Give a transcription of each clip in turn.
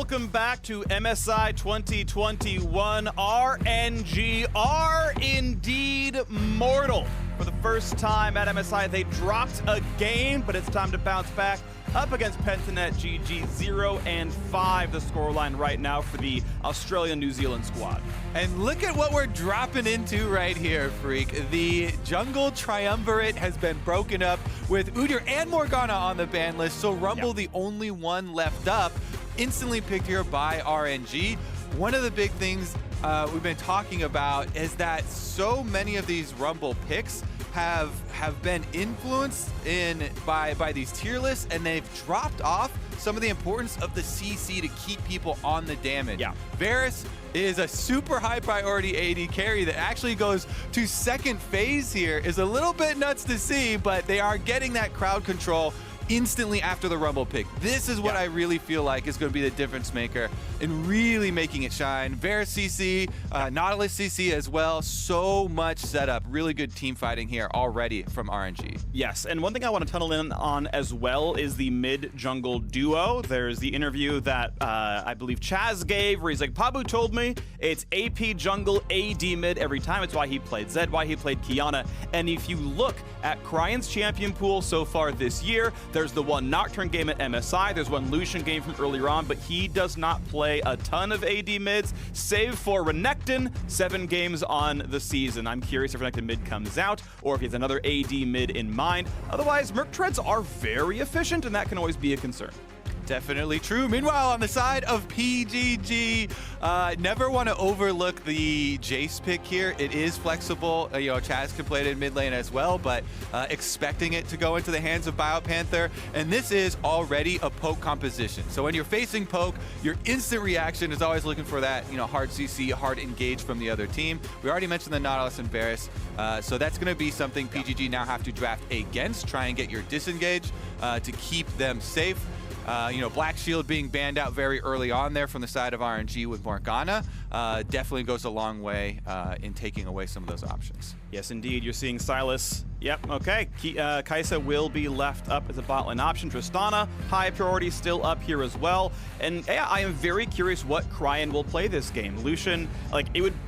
Welcome back to MSI 2021. RNG are indeed mortal. For the first time at MSI, they dropped a game, but it's time to bounce back up against Pentanet GG 0-5, the scoreline right now for the Australia-New Zealand squad. And look at what we're dropping into right here, Freak. The jungle triumvirate has been broken up with Udyr and Morgana on the ban list, so Rumble, the only one left up, instantly picked here by RNG. One of the big things we've been talking about is that so many of these Rumble picks have been influenced by these tier lists, and they've dropped off some of the importance of the CC to keep people on the damage. Yeah. Varus is a super high priority AD carry that actually goes to second phase here. Is a little bit nuts to see, but they are getting that crowd control instantly after the Rumble pick. This is what I really feel like is going to be the difference maker and really making it shine. Varus CC, Nautilus CC as well. So much setup. Really good team fighting here already from RNG. Yes, and one thing I want to tunnel in on as well is the mid-jungle duo. There's the interview that I believe Chaz gave where he's like, Pabu told me it's AP jungle, AD mid every time. It's why he played Zed, why he played Kiana. And if you look at Cryan's champion pool so far this year, there's the one Nocturne game at MSI, there's one Lucian game from earlier on, but he does not play a ton of AD mids, save for Renekton, 7 games on the season. I'm curious if Renekton mid comes out, or if he has another AD mid in mind. Otherwise, Merc Treads are very efficient, and that can always be a concern. Definitely true. Meanwhile, on the side of PGG, never want to overlook the Jace pick here. It is flexible. Chaz can play it in mid lane as well, but expecting it to go into the hands of BioPanther. And this is already a poke composition. So when you're facing poke, your instant reaction is always looking for that, hard CC, hard engage from the other team. We already mentioned the Nautilus and Varus, so that's going to be something PGG now have to draft against, try and get your disengage to keep them safe. Black Shield being banned out very early on there from the side of RNG with Morgana definitely goes a long way in taking away some of those options. Yes, indeed. You're seeing Sylas. Yep, okay. Kai'Sa will be left up as a bot lane option. Tristana, high priority, still up here as well. And yeah, I am very curious what Cryan will play this game. Lucian,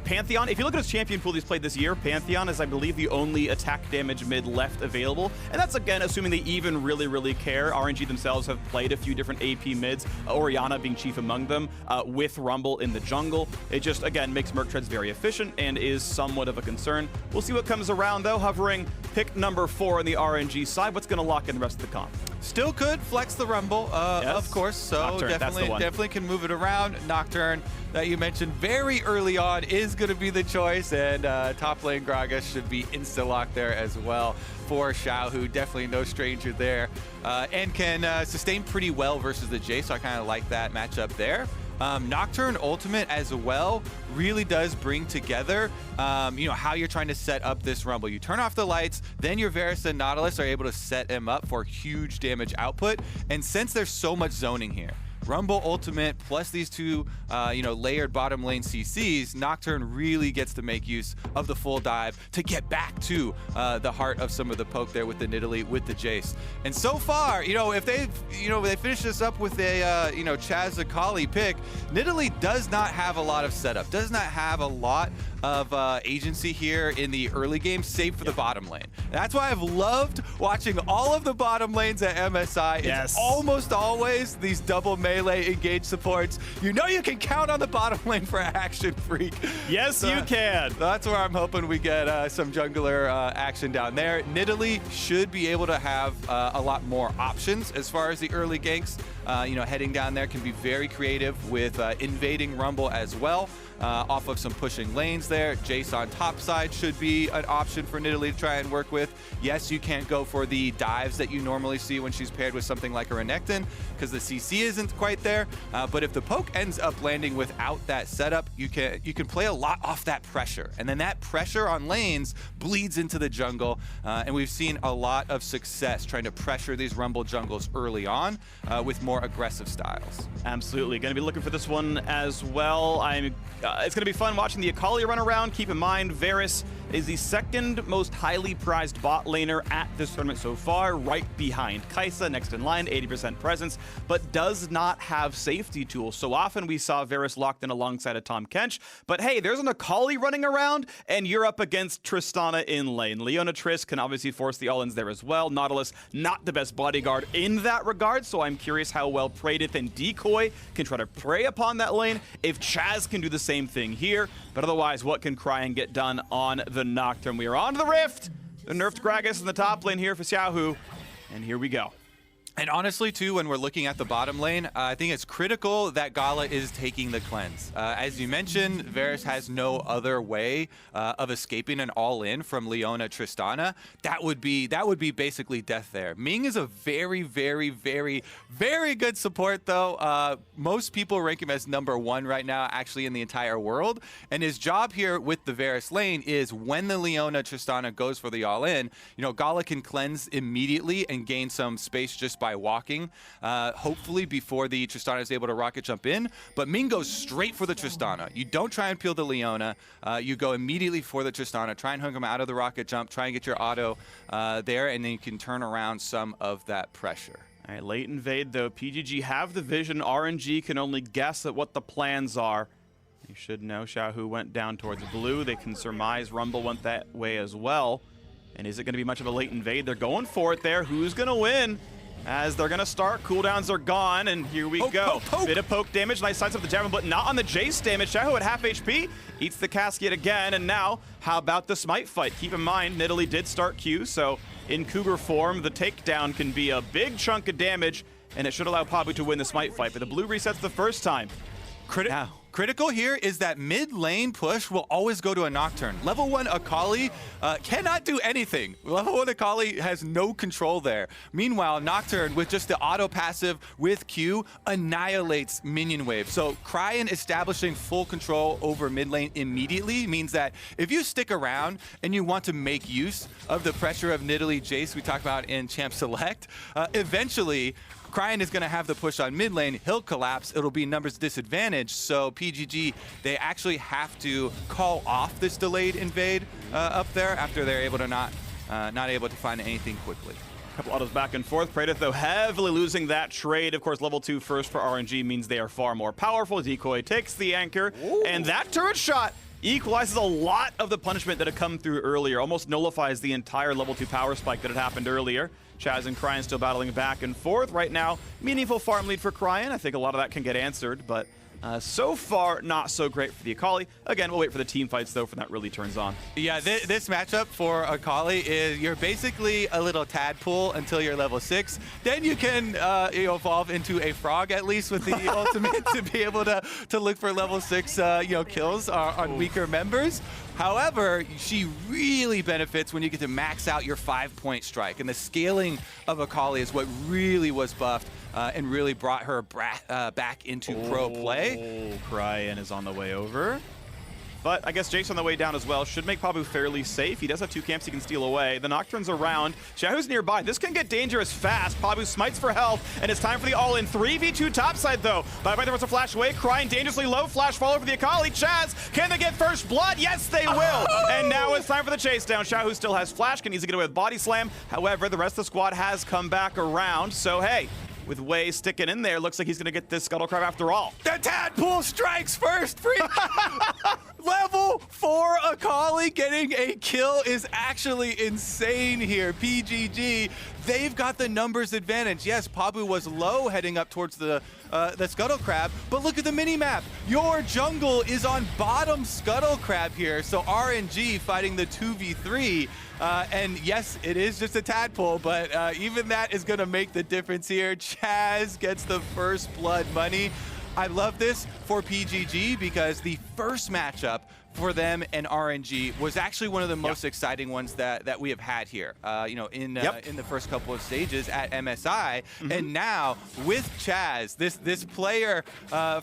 Pantheon, if you look at his champion pool he's played this year, Pantheon is, I believe, the only attack damage mid left available. And that's, again, assuming they even really care. RNG themselves have played a few different AP mids, Orianna being chief among them, with Rumble in the jungle. It just, again, makes Merc Treads very efficient and is somewhat of a concern. We'll see what comes around, though, hovering pick number 4 on the RNG side. What's going to lock in the rest of the comp? Still could flex the Rumble, yes. Of course, so Nocturne, definitely can move it around. Nocturne, that you mentioned very early on, is going to be the choice, and top lane Gragas should be insta-lock there as well for Xiaohu. Definitely no stranger there, and can sustain pretty well versus the Jace, so I kind of like that matchup there. Nocturne ultimate as well really does bring together how you're trying to set up this Rumble. You turn off the lights, then your Varus and Nautilus are able to set him up for huge damage output. And since there's so much zoning here, Rumble ultimate plus these two layered bottom lane CCs, Nocturne really gets to make use of the full dive to get back to the heart of some of the poke there with the Nidalee, with the Jace. And so far, if they finish this up with a Chaz Akali pick, Nidalee does not have a lot of setup, does not have a lot of agency here in the early game, save for the bottom lane. That's why I've loved watching all of the bottom lanes at MSI. Yes. It's almost always these double melee engage supports. You can count on the bottom lane for action, Freak. Yes, so you can. That's where I'm hoping we get some jungler action down there. Nidalee should be able to have a lot more options as far as the early ganks. Heading down there can be very creative with invading Rumble as well. Off of some pushing lanes there. Jace on top side should be an option for Nidalee to try and work with. Yes, you can't go for the dives that you normally see when she's paired with something like a Renekton because the CC isn't quite there. But if the poke ends up landing without that setup, you can play a lot off that pressure. And then that pressure on lanes bleeds into the jungle. And we've seen a lot of success trying to pressure these Rumble jungles early on with more more aggressive styles. Absolutely. Going to be looking for this one as well. It's going to be fun watching the Akali run around. Keep in mind, Varus is the second most highly prized bot laner at this tournament so far, right behind Kai'Sa, next in line, 80% presence, but does not have safety tools. So often we saw Varus locked in alongside a Tom Kench, but hey, there's an Akali running around, and you're up against Tristana in lane. Leona Triss can obviously force the all-ins there as well. Nautilus, not the best bodyguard in that regard, so I'm curious how well Praedith and Decoy can try to prey upon that lane, if Chaz can do the same thing here. But otherwise, what can Cryan get done on the Nocturne? We are on to the Rift. The nerfed Gragas in the top lane here for Xiaohu, and here we go. And honestly, too, when we're looking at the bottom lane, I think it's critical that Gala is taking the cleanse. As you mentioned, Varus has no other way of escaping an all-in from Leona Tristana. That would be basically death there. Ming is a very, very, very, very good support, though. Most people rank him as #1 right now, actually, in the entire world. And his job here with the Varus lane is when the Leona Tristana goes for the all-in, you know, Gala can cleanse immediately and gain some space just by walking, hopefully before the Tristana is able to rocket jump in. But Ming goes straight for the Tristana. You don't try and peel the Leona. You go immediately for the Tristana. Try and hook him out of the rocket jump. Try and get your auto there, and then you can turn around some of that pressure. All right, late invade, though. PGG have the vision. RNG can only guess at what the plans are. You should know Xiaohu went down towards blue. They can surmise Rumble went that way as well. And is it going to be much of a late invade? They're going for it there. Who's going to win? As they're going to start, cooldowns are gone, and here we go. Poke. Bit of poke damage, nice sides of the javelin, but not on the Jace damage. Xiaohu at half HP, eats the casket again, and now, how about the smite fight? Keep in mind, Nidalee did start Q, so in Cougar form, the takedown can be a big chunk of damage, and it should allow Pabu to win the smite fight, but the blue resets the first time. Critical here is that mid lane push will always go to a Nocturne. Level 1 Akali cannot do anything. Level 1 Akali has no control there. Meanwhile, Nocturne, with just the auto passive with Q, annihilates minion wave. So Cryan establishing full control over mid lane immediately means that if you stick around and you want to make use of the pressure of Nidalee Jace we talked about in Champ Select, eventually Cryan is going to have the push on mid lane. He'll collapse. It'll be numbers disadvantage. So PGG, they actually have to call off this delayed invade up there after they're able to not able to find anything quickly. Couple autos back and forth. Praedith, though, heavily losing that trade. Of course, level 2 first for RNG means they are far more powerful. Decoy takes the anchor, and that turret shot equalizes a lot of the punishment that had come through earlier. Almost nullifies the entire level 2 power spike that had happened earlier. Chaz and Cryan still battling back and forth right now. Meaningful farm lead for Cryan. I think a lot of that can get answered, but so far, not so great for the Akali. Again, we'll wait for the team fights, though, for that really turns on. Yeah, this matchup for Akali is you're basically a little tadpole until you're level 6. Then you can evolve into a frog, at least, with the ultimate to be able to look for level 6 kills on weaker members. However, she really benefits when you get to max out your 5-point strike. And the scaling of Akali is what really was buffed and really brought her back into pro play. Cryan is on the way over. But I guess Jace on the way down as well. Should make Pabu fairly safe. He does have 2 camps he can steal away. The Nocturne's around. Xiaohu's nearby. This can get dangerous fast. Pabu smites for health, and it's time for the all-in. 3v2 topside, though. Bye-bye, there was a flash away. Cryan dangerously low. Flash follow for the Akali. Chaz, can they get first blood? Yes, they will. And now it's time for the chase down. Xiaohu still has flash. Can easily get away with body slam. However, the rest of the squad has come back around. So, hey, with Wei sticking in there, looks like he's going to get this Scuttle Crab after all. The Tadpole strikes first. Level 4 Akali getting a kill is actually insane here. PGG, they've got the numbers advantage. Yes, Pabu was low heading up towards the Scuttle Crab, but look at the mini-map. Your jungle is on bottom Scuttle Crab here, so RNG fighting the 2v3. And yes, it is just a tadpole, but even that is going to make the difference here. Chaz gets the first blood money. I love this for PGG because the first matchup for them and RNG was actually one of the most exciting ones that we have had here, you know, in the first couple of stages at MSI. And now with Chaz, this player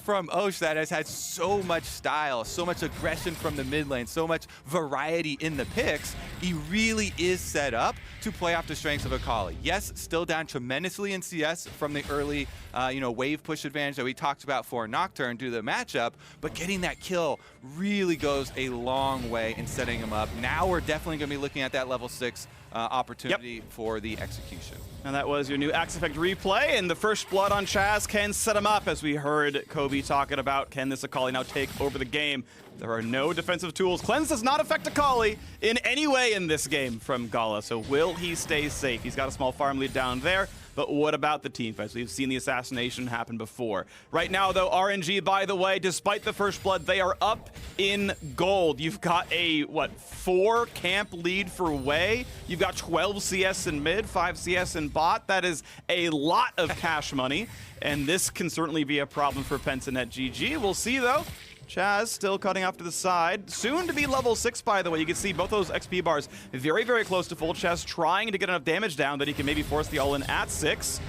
from Osh that has had so much style, so much aggression from the mid lane, so much variety in the picks, he really is set up to play off the strengths of Akali. Yes, still down tremendously in CS from the early, you know, wave push advantage that we talked about for Nocturne due to the matchup, but getting that kill really goes a long way in setting him up. Now we're definitely going to be looking at that level 6 opportunity for the execution. And that was your new Axe Effect replay, and the first blood on Chaz can set him up, as we heard Kobe talking about. Can this Akali now take over the game? There are no defensive tools. Cleanse does not affect Akali in any way in this game from Gala, so will he stay safe? He's got a small farm lead down there, but what about the team fights? We've seen the assassination happen before. Right now, though, RNG, by the way, despite the first blood, they are up in gold. You've got a, what, 4 camp lead for Wei. You've got 12 CS in mid, 5 CS in bot. That is a lot of cash money, and this can certainly be a problem for Penson at GG. We'll see, though. Chaz still cutting off to the side. Soon to be level 6, by the way. You can see both those XP bars very, very close to full. Chaz trying to get enough damage down that he can maybe force the all-in at 6.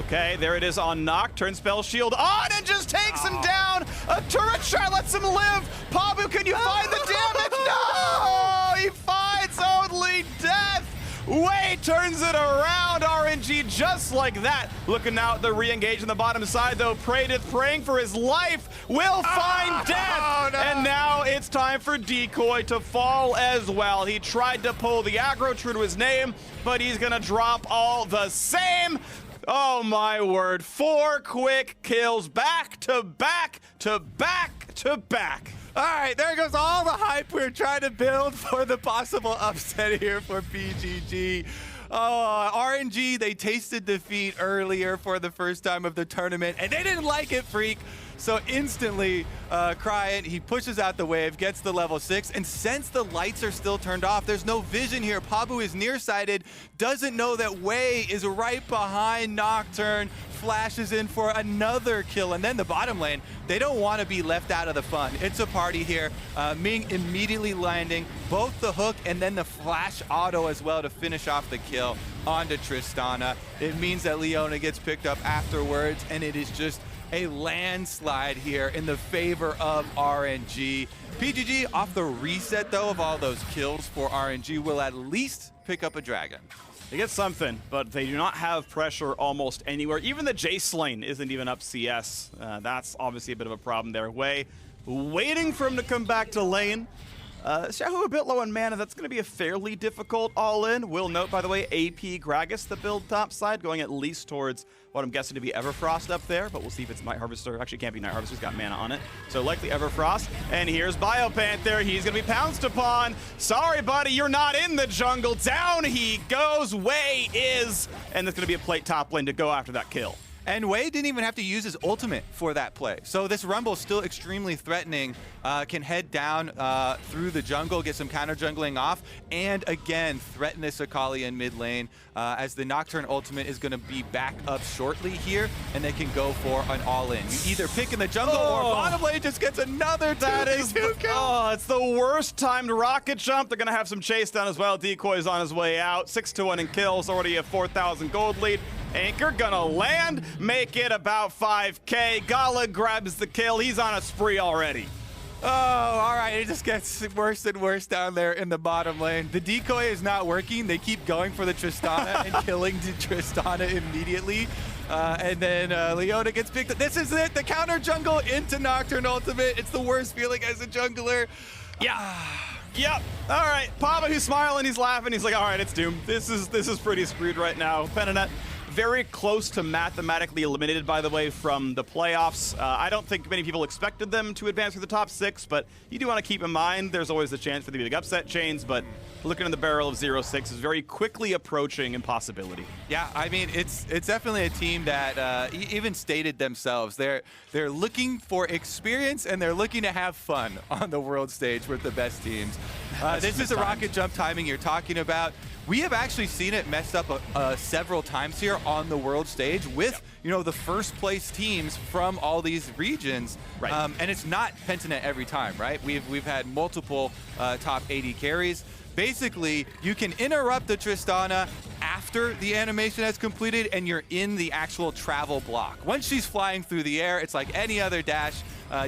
Okay, there it is on Nocturne. Spell shield on and just takes him down. A turret shot lets him live. Pabu, can you find the damage? No! He finds only death. Wei turns it around. RNG just like that. Looking now at the re-engage on the bottom side, though. Praedith praying for his life. Will find death. Oh, no. And now it's time for Decoy to fall as well. He tried to pull the aggro true to his name, but he's going to drop all the same. Oh, my word. 4 quick kills back to back to back to back. All right, there goes all the hype we're trying to build for the possible upset here for PGG. RNG, they tasted defeat earlier for the first time of the tournament, and they didn't like it, Freak. So instantly, Cryan, he pushes out the wave, gets the level 6, and since the lights are still turned off, there's no vision here. Pabu is nearsighted, doesn't know that Wei is right behind Nocturne, flashes in for another kill, and then the bottom lane, they don't want to be left out of the fun. It's a party here. Ming immediately landing both the hook and then the flash auto as well to finish off the kill onto Tristana. It means that Leona gets picked up afterwards, and it is just a landslide here in the favor of RNG. PGG off the reset, though, of all those kills for RNG will at least pick up a dragon. They get something, but they do not have pressure almost anywhere. Even the Jace lane isn't even up CS. That's obviously a bit of a problem there. Wei waiting for him to come back to lane. Xiaohu a bit low on mana. That's going to be a fairly difficult all-in. Will note, by the way, AP Gragas, the build top side, going at least towards what I'm guessing to be Everfrost up there, but we'll see if it's Night Harvester. Actually, it can't be Night Harvester. He's got mana on it. So likely Everfrost. And here's Biopanther. He's going to be pounced upon. Sorry, buddy, you're not in the jungle. Down he goes. Wei is. And there's going to be a plate top lane to go after that kill. And Wei didn't even have to use his ultimate for that play. So this Rumble still extremely threatening. Can head down through the jungle, get some counter jungling off, and again, threaten this Akali in mid lane as the Nocturne ultimate is going to be back up shortly here, and they can go for an all-in. You either pick in the jungle or bottom lane just gets another 2v2 kill. Oh, it's the worst timed rocket jump. They're going to have some chase down as well. Decoy's on his way out. 6-1 in kills, already a 4,000 gold lead. Anchor gonna land, make it about 5K. Gala grabs the kill. He's on a spree already. Oh, all right. It just gets worse and worse down there in the bottom lane. The decoy is not working. They keep going for the Tristana and killing the Tristana immediately. And then Leona gets picked up. This is it. The counter jungle into Nocturne ultimate. It's the worst feeling as a jungler. Yeah. Yep. All right. Papa, who's smiling, he's laughing. He's like, all right, it's doomed. This is pretty screwed right now. Pentanet very close to mathematically eliminated, by the way, from the playoffs. I don't think many people expected them to advance through the top 6, but you do want to keep in mind there's always the chance for the big upset chains, but looking in the barrel of 0-6 is very quickly approaching impossibility. Yeah, I mean, it's definitely a team that even stated themselves. They're looking for experience, and they're looking to have fun on the world stage with the best teams. This is the rocket jump timing you're talking about. We have actually seen it messed up several times here on the world stage with, the first place teams from all these regions. Right. And it's not Pentanet every time, right? We've had multiple top 80 carries. Basically, you can interrupt the Tristana after the animation has completed and you're in the actual travel block. Once she's flying through the air, it's like any other dash.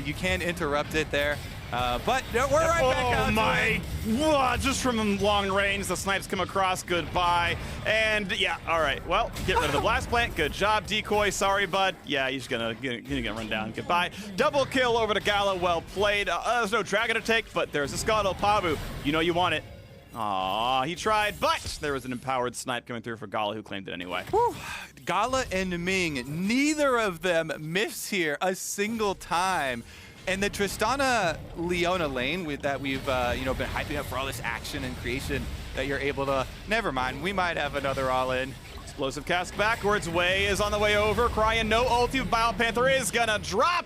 You can interrupt it there. But we're right back out. Oh my! Whoa, just from long range, the snipes come across. Goodbye. And yeah, all right. Well, get rid of the blast plant. Good job, Decoy. Sorry, bud. Yeah, he's gonna run down. Goodbye. Double kill over to Gala. Well played. There's no dragon to take, but there's a Scuttle Pavu. You know you want it. Aw, he tried, but there was an empowered snipe coming through for Gala, who claimed it anyway. Whew. Gala and Ming, neither of them miss here a single time. And the Tristana Leona lane that we've been hyping up for all this action and creation that you're able to. Never mind, we might have another all-in. Explosive cast backwards. Way is on the way over. Crying no ulti. Panther is gonna drop.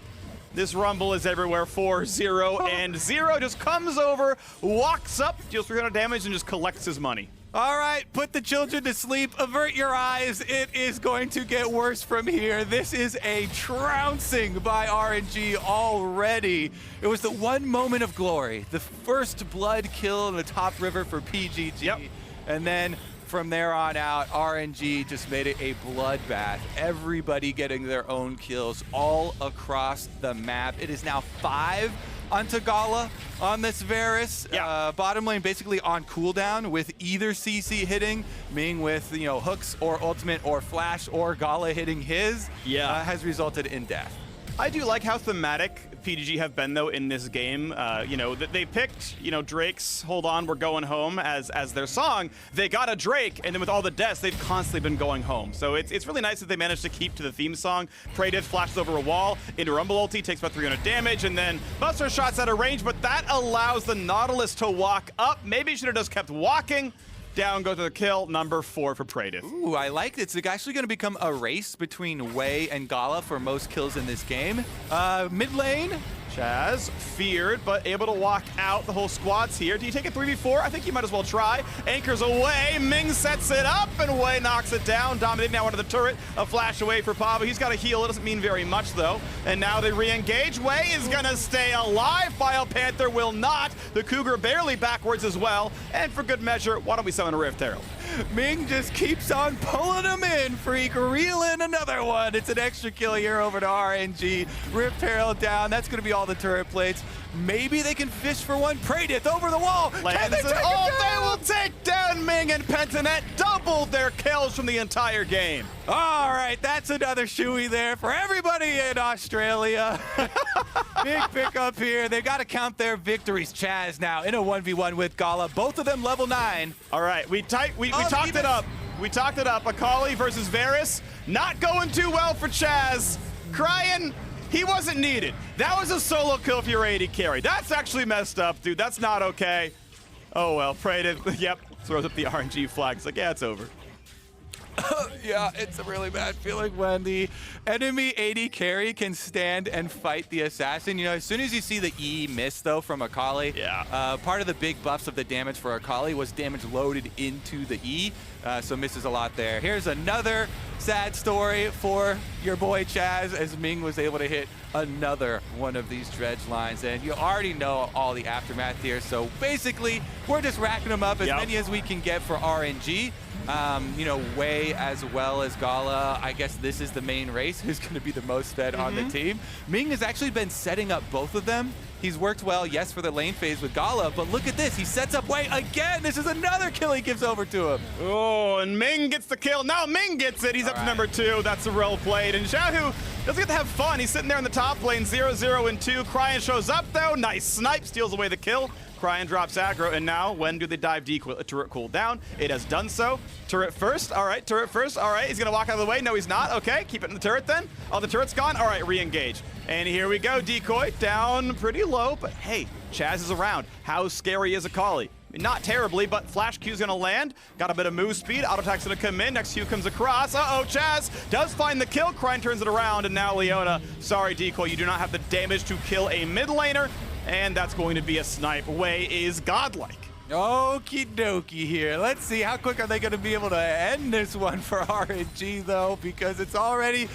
This Rumble is everywhere. 4-0 and 0 just comes over, walks up, deals 300 damage, and just collects his money. All right, put the children to sleep. Avert your eyes. It is going to get worse from here. This is a trouncing by RNG already. It was the one moment of glory, the first blood kill in the top river for PGG. Yep. And then from there on out, RNG just made it a bloodbath. Everybody getting their own kills all across the map. It is now 5 onto Gala on this Varus. Yeah. Bottom lane basically on cooldown with either CC hitting, Ming with hooks or ultimate or flash or Gala hitting his. Yeah. Has resulted in death. I do like how thematic PGG have been, though, in this game. They picked, Drake's Hold On, We're Going Home as their song. They got a Drake, and then with all the deaths, they've constantly been going home. So it's really nice that they managed to keep to the theme song. Praedyth flashes over a wall into Rumble ulti, takes about 300 damage, and then Buster shots out of range, but that allows the Nautilus to walk up. Maybe he should have just kept walking. Down goes to the kill, number 4 for Praedyth. Ooh, I like it. It's actually going to become a race between Wei and Gala for most kills in this game. Mid lane. Chaz, feared, but able to walk out. The whole squad's here. Do you take a 3v4? I think you might as well try. Anchors away. Ming sets it up, and Wei knocks it down. Dominating now under the turret. A flash away for Pavu. He's got a heal. It doesn't mean very much, though. And now they re-engage. Wei is going to stay alive. Panther will not. The Cougar barely backwards as well. And for good measure, why don't we summon a Rift Herald? Ming just keeps on pulling him in. Freak, reel in another one. It's an extra kill here over to RNG. Rift Herald down. That's going to be all the turret plates. Maybe they can fish for one. Praedyth over the wall. Can they take it down? They will take down Ming and Pentanet. Doubled their kills from the entire game. All right, that's another shoey there for everybody in Australia. Big pickup here. They got to count their victories. Chaz now in a 1v1 with Gala. Both of them level 9. All right, we talked it up. We talked it up. Akali versus Varus. Not going too well for Chaz. Crying. He wasn't needed. That was a solo kill for your AD carry. That's actually messed up, dude. That's not okay. Oh, well. Praedyth, yep, throws up the RNG flag. It's like, yeah, it's over. Yeah, it's a really bad feeling when the enemy AD carry can stand and fight the assassin. As soon as you see the E miss, though, from Akali, part of the big buffs of the damage for Akali was damage loaded into the E, so misses a lot there. Here's another sad story for your boy Chaz, as Ming was able to hit another one of these dredge lines, and you already know all the aftermath here, so basically, we're just racking them up as many as we can get for RNG. Wei as well as Gala. I guess this is the main race. Who's going to be the most fed on the team? Ming has actually been setting up both of them. He's worked well, yes, for the lane phase with Gala, but look at this. He sets up Wei again. This is another kill he gives over to him. Oh, and Ming gets the kill. Now Ming gets it. He's up to number 2. That's a well played. And Xiaohu doesn't get to have fun. He's sitting there in the top lane, 0-0 and 2. Cryan shows up, though. Nice snipe. Steals away the kill. Cryan drops aggro, and now when do they dive D turret cool down? It has done so. Turret first. All right, turret first. All right, he's going to walk out of the way. No, he's not. Okay, keep it in the turret then. Oh, the turret's gone. All right, re-engage. And here we go. Decoy down pretty low, but hey, Chaz is around. How scary is Akali? Not terribly, but Flash Q's going to land. Got a bit of move speed. Auto attack's going to come in. Next Q comes across. Uh-oh, Chaz does find the kill. Cryan turns it around, and now Leona. Sorry, Decoy, you do not have the damage to kill a mid laner. And that's going to be a snipe. Wei is godlike. Okie dokie here. Let's see how quick are they going to be able to end this one for RNG though, because it's already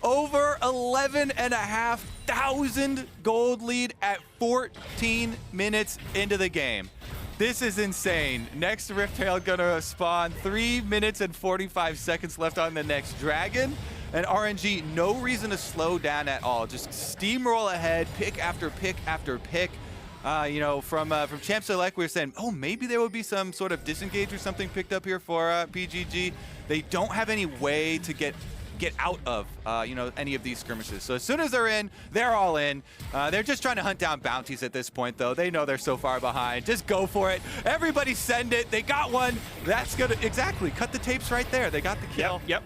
over 11,500 gold lead at 14 minutes into the game. This is insane. Next Rift Herald gonna spawn, 3 minutes and 45 seconds left on the next dragon. And RNG, no reason to slow down at all. Just steamroll ahead, pick after pick after pick. You know, from Champ Select, we were saying, oh, maybe there would be some sort of disengage or something picked up here for PGG. They don't have any way to get out of, you know, any of these skirmishes. So as soon as they're in, they're all in. They're just trying to hunt down bounties at this point, though. They know they're so far behind. Just go for it. Everybody send it. They got one. That's going to, exactly, cut the tapes right there. They got the kill. Yep.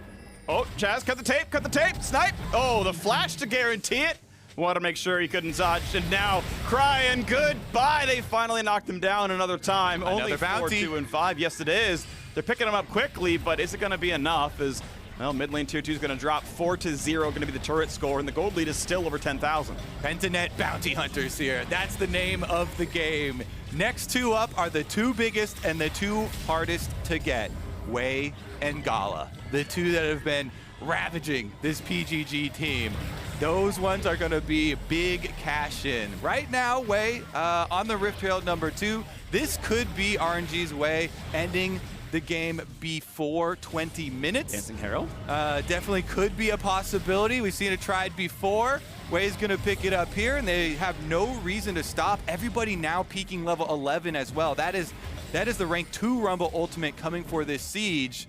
Oh, Chaz, cut the tape, snipe. Oh, the flash to guarantee it. Want to make sure he couldn't dodge, and now crying goodbye. They finally knocked him down another time. Another Only 4, bounty. 2, and 5. Yes, it is. They're picking him up quickly, but is it going to be enough? As well, mid lane tier 2 is going to drop 4-0, going to be the turret score, and the gold lead is still over 10,000. Pentanet bounty hunters here. That's the name of the game. Next two up are the two biggest and the two hardest to get. Wei and Gala, the two that have been ravaging this PGG team. Those ones are going to be big cash in. Right now, Wei on the Rift Herald number 2. This could be RNG's way ending the game before 20 minutes. Dancing Herald? Definitely could be a possibility. We've seen it tried before. Wei's going to pick it up here, and they have no reason to stop. Everybody now peaking level 11 as well. That is the rank 2 Rumble ultimate coming for this siege.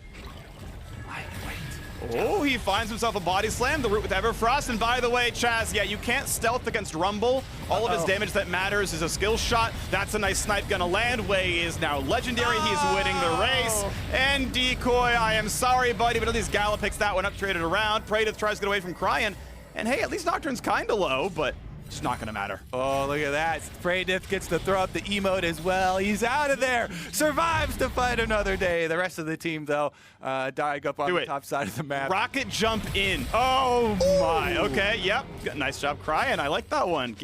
Oh, he finds himself a body slam, the root with Everfrost. And by the way, Chaz, yeah, you can't stealth against Rumble. All of his damage that matters is a skill shot. That's a nice snipe gonna land. Wei is now legendary. He's winning the race. And Decoy, I am sorry, buddy, but at least Gala picks that one up, traded around. Praedyth tries to get away from Cryan. And hey, at least Nocturne's kinda low, but it's not gonna matter. Oh, look at that. Praedyth gets to throw up the emote as well. He's out of there. Survives to fight another day. The rest of the team, though, dying up on the top side of the map. Rocket jump in. Oh, my. Okay, yep. Nice job, Cryan. I like that one.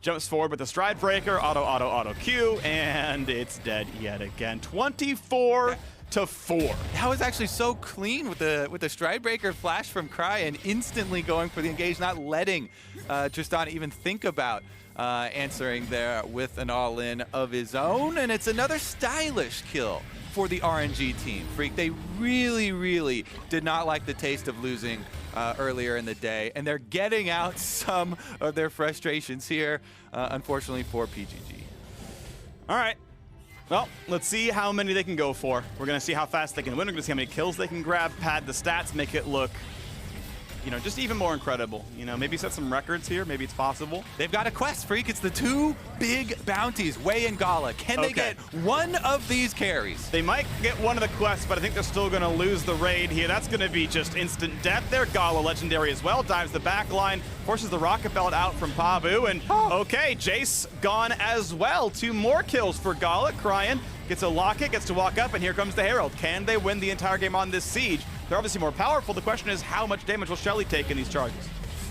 Jumps forward with the stride breaker. Auto Q. And it's dead yet again. 24-4. That was actually so clean with the stride breaker flash from Cryan, instantly going for the engage, not letting Tristana even think about answering there with an all-in of his own. And it's another stylish kill for the RNG team. Freak, they really did not like the taste of losing earlier in the day, and they're getting out some of their frustrations here, unfortunately for PGG. All right. Well, let's see how many they can go for. We're going to see how fast they can win. We're going to see how many kills they can grab, pad the stats, make it look, you know, just even more incredible. You know, maybe set some records here. Maybe it's possible. They've got a quest, Freak. It's the two big bounties, Wei and Gala. Can they get one of these carries? They might get one of the quests, but I think they're still going to lose the raid here. That's going to be just instant death there. Gala legendary as well. Dives the back line, forces the rocket belt out from Pabu. And okay, Jace gone as well. 2 more kills for Gala. Cryan gets a locket, gets to walk up, and here comes the Herald. Can they win the entire game on this siege? They're obviously more powerful. The question is, how much damage will Shelly take in these charges?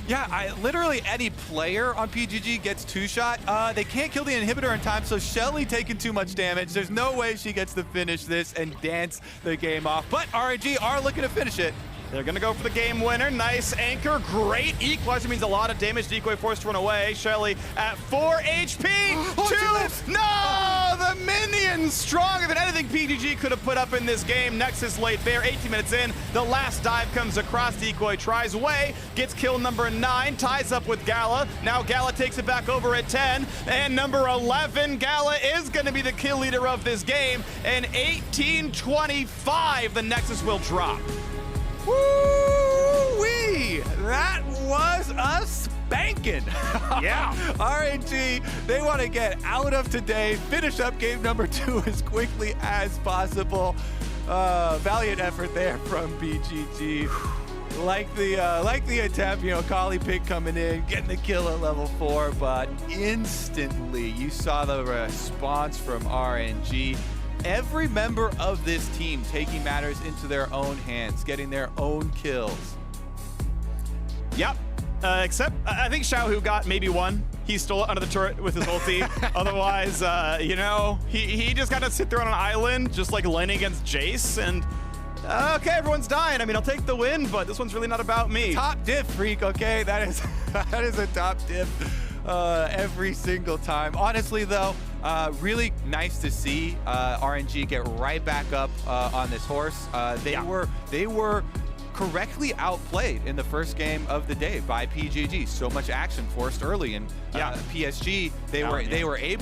Yeah, literally any player on PGG gets 2-shot. They can't kill the inhibitor in time, so Shelly taking too much damage. There's no way she gets to finish this and dance the game off. But RNG are looking to finish it. They're going to go for the game winner. Nice anchor. Great equalizer. Means a lot of damage. Decoy forced to run away. Shelly at 4 HP. No! The minions stronger than anything PGG could have put up in this game. Nexus late bear. 18 minutes in. The last dive comes across. Decoy tries away. Gets kill number 9. Ties up with Gala. Now Gala takes it back over at 10. And number 11, Gala is going to be the kill leader of this game. And 18-25, the Nexus will drop. Woo-wee! That was a spanking. Yeah. RNG, they want to get out of today, finish up game number 2 as quickly as possible. Valiant effort there from BGG. Like the attempt, you know, Kali Pig coming in, getting the kill at level 4, but instantly you saw the response from RNG. Every member of this team taking matters into their own hands, getting their own kills. Yep. Except, I think Xiaohu got maybe one. He stole it under the turret with his ulti. Otherwise, you know, he just got to sit there on an island, just like laning against Jace, and okay, everyone's dying. I mean, I'll take the win, but this one's really not about me. Top diff, Freak, okay? That is a top diff every single time. Honestly, though, really nice to see RNG get right back up on this horse. They were correctly outplayed in the first game of the day by PGG. So much action forced early, and PSG, they were able